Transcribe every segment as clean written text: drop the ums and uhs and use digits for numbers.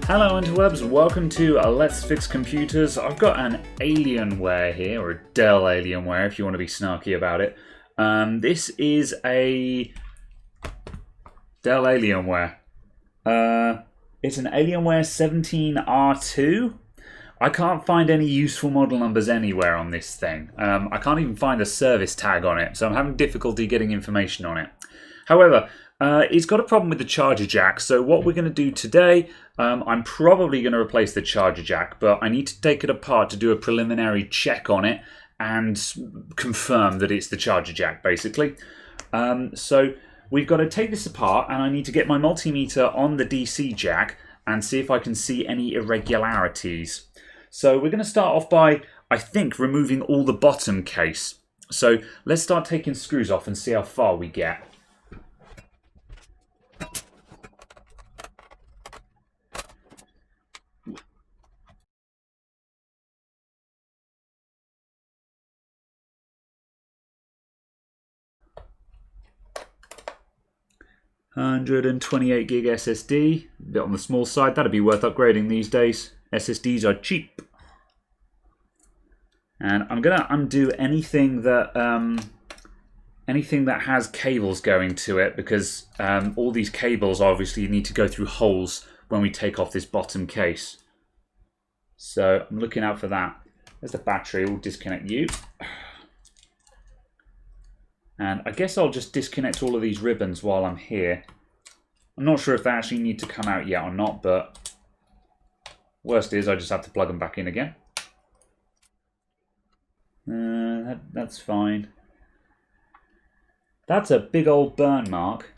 Hello interwebs, welcome to Let's Fix Computers. I've got an Alienware here, or a Dell Alienware if you want to be snarky about it. This is a Dell Alienware. It's an Alienware 17R2. I can't find any useful model numbers anywhere on this thing. I can't even find a service tag on it, so I'm having difficulty getting information on it. However, it's got a problem with the charger jack, so what we're going to do today, I'm probably going to replace the charger jack, but I need to take it apart to do a preliminary check on it and confirm that it's the charger jack, basically. So we've got to take this apart, and I need to get my multimeter on the DC jack and see if I can see any irregularities. So we're going to start off by, I think, removing all the bottom case. So let's start taking screws off and see how far we get. $128 gig SSD, a bit on the small side. That'd be worth upgrading these days. SSDs are cheap. And I'm gonna undo anything that has cables going to it, because all these cables obviously need to go through holes when we take off this bottom case. So I'm looking out for that. There's the battery. We'll disconnect you. And I guess I'll just disconnect all of these ribbons while I'm here. I'm not sure if they actually need to come out yet or not, but worst is I just have to plug them back in again. That's fine. That's a big old burn mark.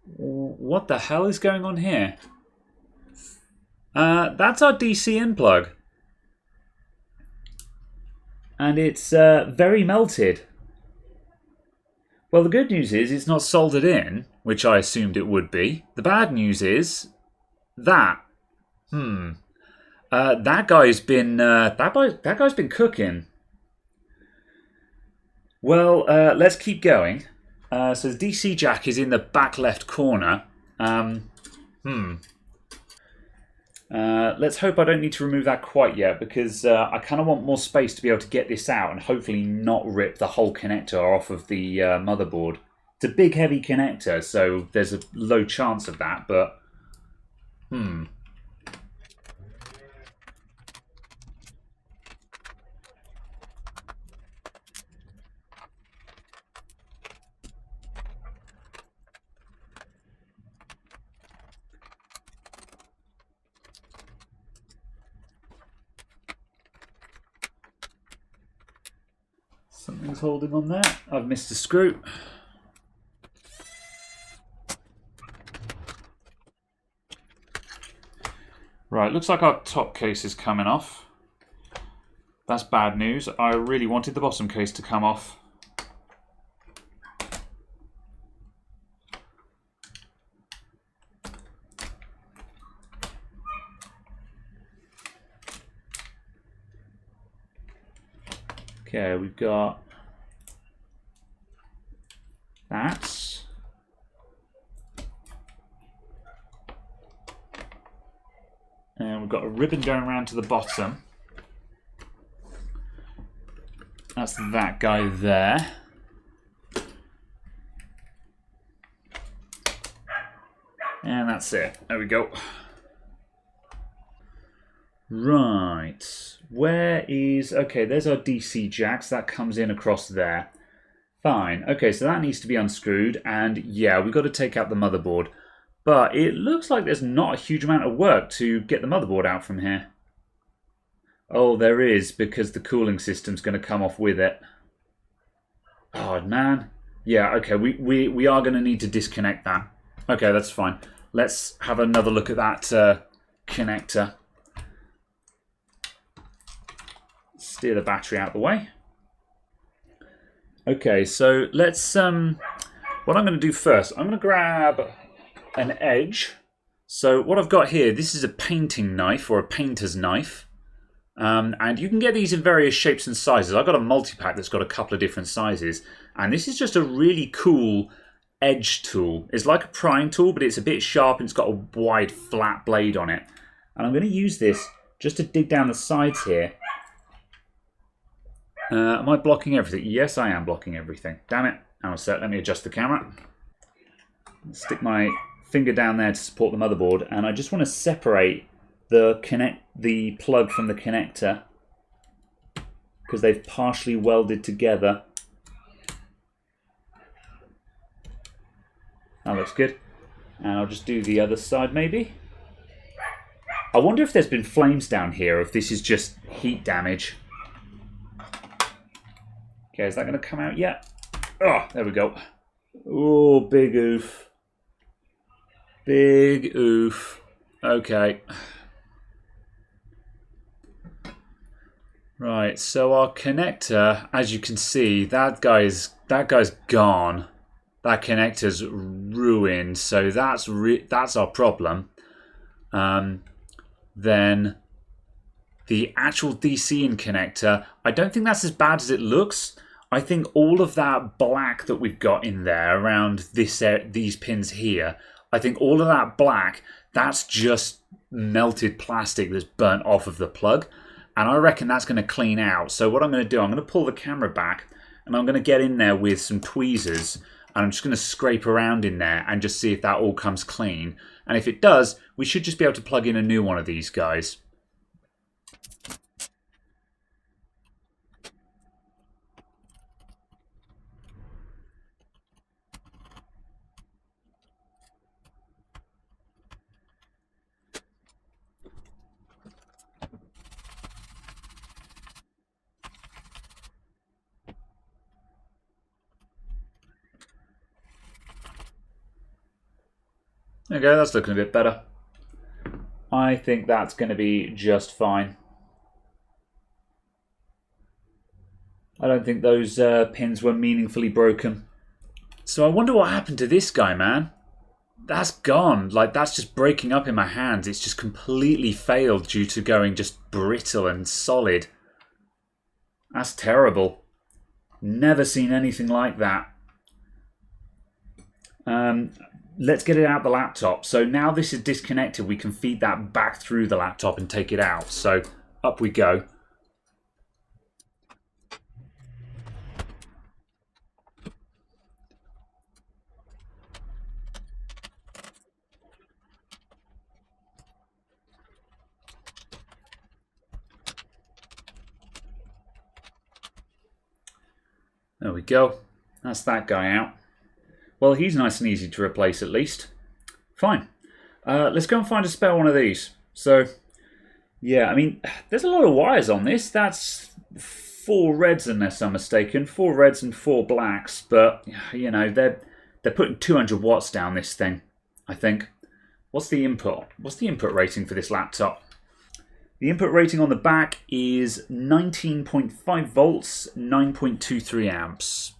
What the hell is going on here? That's our DC in plug. And it's very melted. Well, the good news is it's not soldered in, which I assumed it would be. The bad news is that that guy's been cooking. Well, let's keep going. So the DC jack is in the back left corner. Let's hope I don't need to remove that quite yet, because I kind of want more space to be able to get this out and hopefully not rip the whole connector off of the motherboard. It's a big heavy connector, so there's a low chance of that, but something's holding on there. I've missed a screw. Right, looks like our top case is coming off. That's bad news. I really wanted the bottom case to come off. Okay, we've got that. And we've got a ribbon going around to the bottom. That's that guy there. And that's it. There we go. Right. Where is... Okay, there's our DC jacks. That comes in across there. Fine. Okay, so that needs to be unscrewed. And yeah, we've got to take out the motherboard. But it looks like there's not a huge amount of work to get the motherboard out from here. Oh, there is, because the cooling system's going to come off with it. Oh, man. Yeah, okay, we are going to need to disconnect that. Okay, that's fine. Let's have another look at that connector. Steer the battery out of the way. Okay, so let's... what I'm going to do first, I'm going to grab an edge. So what I've got here, this is a painting knife, or a painter's knife. And you can get these in various shapes and sizes. I've got a multi-pack that's got a couple of different sizes. And this is just a really cool edge tool. It's like a prying tool, but it's a bit sharp and it's got a wide flat blade on it. And I'm going to use this just to dig down the sides here. Am I blocking everything? Yes, I am blocking everything. Damn it. Hang on a sec, let me adjust the camera. Stick my finger down there to support the motherboard, and I just want to separate the plug from the connector because they've partially welded together. That looks good. And I'll just do the other side maybe. I wonder if there's been flames down here, or if this is just heat damage. Okay, is that going to come out yet? Oh, there we go. Oh, big oof. Big oof. Okay. Right, so our connector, as you can see, that guy's gone. That connector's ruined, so that's our problem. Then the actual DC-in connector, I don't think that's as bad as it looks. I think all of that black that we've got in there around these pins here, I think all of that black, that's just melted plastic that's burnt off of the plug. And I reckon that's going to clean out. So what I'm going to do, I'm going to pull the camera back and I'm going to get in there with some tweezers. And I'm just going to scrape around in there and just see if that all comes clean. And if it does, we should just be able to plug in a new one of these guys. There we go, that's looking a bit better. I think that's going to be just fine. I don't think those pins were meaningfully broken. So I wonder what happened to this guy, man. That's gone. Like, that's just breaking up in my hands. It's just completely failed due to going just brittle and solid. That's terrible. Never seen anything like that. Let's get it out the laptop. So now this is disconnected, we can feed that back through the laptop and take it out. So up we go. There we go. That's that guy out. Well, he's nice and easy to replace at least. Fine. Let's go and find a spare one of these. So, yeah, I mean, there's a lot of wires on this. That's 4 reds unless I'm mistaken. 4 reds and 4 blacks. But, you know, they're putting 200 watts down this thing, I think. What's the input? What's the input rating for this laptop? The input rating on the back is 19.5 volts, 9.23 amps.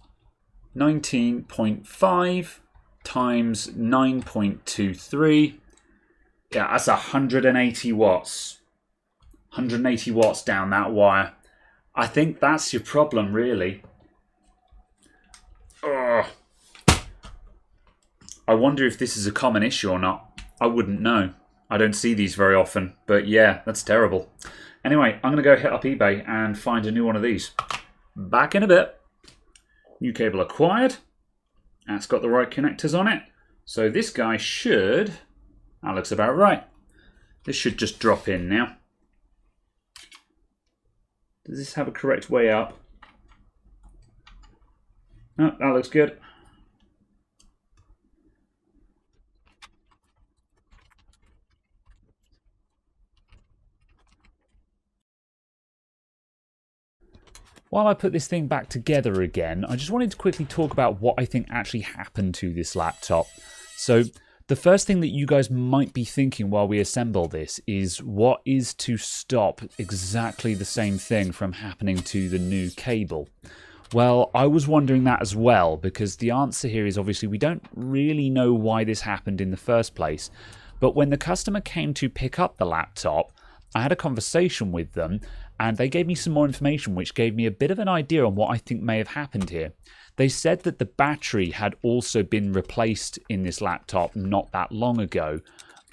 19.5 times 9.23. Yeah, that's 180 watts. 180 watts down that wire. I think that's your problem, really. Ugh. I wonder if this is a common issue or not. I wouldn't know. I don't see these very often, but yeah, that's terrible. Anyway, I'm going to go hit up eBay and find a new one of these. Back in a bit. New cable acquired. That's got the right connectors on it. So this guy should... That looks about right. This should just drop in now. Does this have a correct way up? Oh, that looks good. While I put this thing back together again, I just wanted to quickly talk about what I think actually happened to this laptop. So the first thing that you guys might be thinking while we assemble this is what is to stop exactly the same thing from happening to the new cable? Well, I was wondering that as well, because the answer here is obviously we don't really know why this happened in the first place. But when the customer came to pick up the laptop, I had a conversation with them and they gave me some more information which gave me a bit of an idea on what I think may have happened here. They said that the battery had also been replaced in this laptop not that long ago,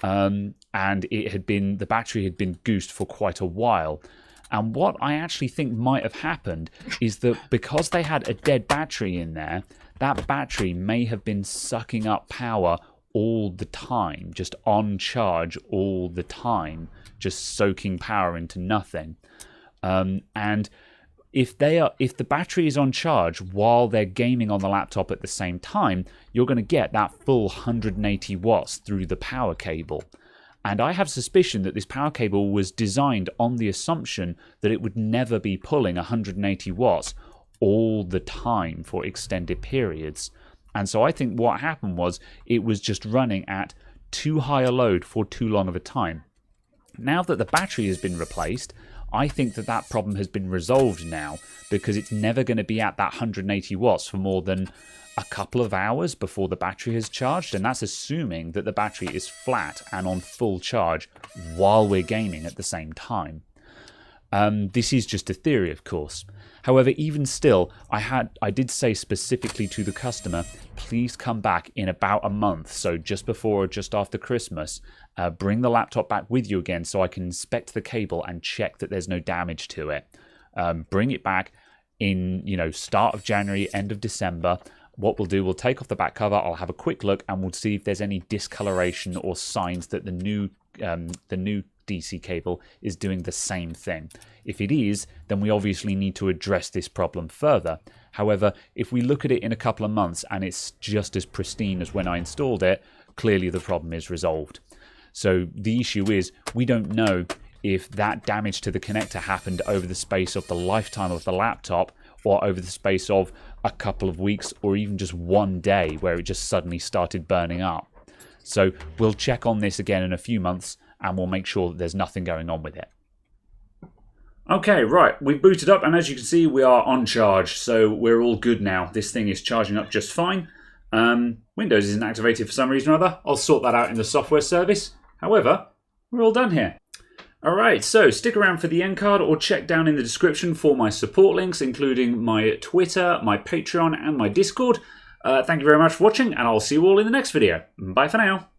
and the battery had been goosed for quite a while. And what I actually think might have happened is that because they had a dead battery in there, that battery may have been sucking up power all the time, just on charge all the time, just soaking power into nothing. And if the battery is on charge while they're gaming on the laptop at the same time, you're going to get that full 180 watts through the power cable. And I have suspicion that this power cable was designed on the assumption that it would never be pulling 180 watts all the time for extended periods. And so I think what happened was it was just running at too high a load for too long of a time. Now that the battery has been replaced, I think that that problem has been resolved now, because it's never going to be at that 180 watts for more than a couple of hours before the battery has charged, and that's assuming that the battery is flat and on full charge while we're gaming at the same time. This is just a theory, of course. However, even still, I did say specifically to the customer, please come back in about a month, so just before or just after Christmas, bring the laptop back with you again so I can inspect the cable and check that there's no damage to it. Bring it back in, start of January, end of December. What we'll do, we'll take off the back cover, I'll have a quick look, and we'll see if there's any discoloration or signs that the new DC cable is doing the same thing. If it is, then we obviously need to address this problem further. However, if we look at it in a couple of months and it's just as pristine as when I installed it, clearly the problem is resolved. So the issue is, we don't know if that damage to the connector happened over the space of the lifetime of the laptop, or over the space of a couple of weeks, or even just one day where it just suddenly started burning up. So we'll check on this again in a few months, and we'll make sure that there's nothing going on with it. Okay, right, we've booted up, and as you can see, we are on charge, so we're all good now. This thing is charging up just fine. Windows isn't activated for some reason or other. I'll sort that out in the software service. However, we're all done here. Alright, so stick around for the end card, or check down in the description for my support links, including my Twitter, my Patreon, and my Discord. Thank you very much for watching, and I'll see you all in the next video. Bye for now.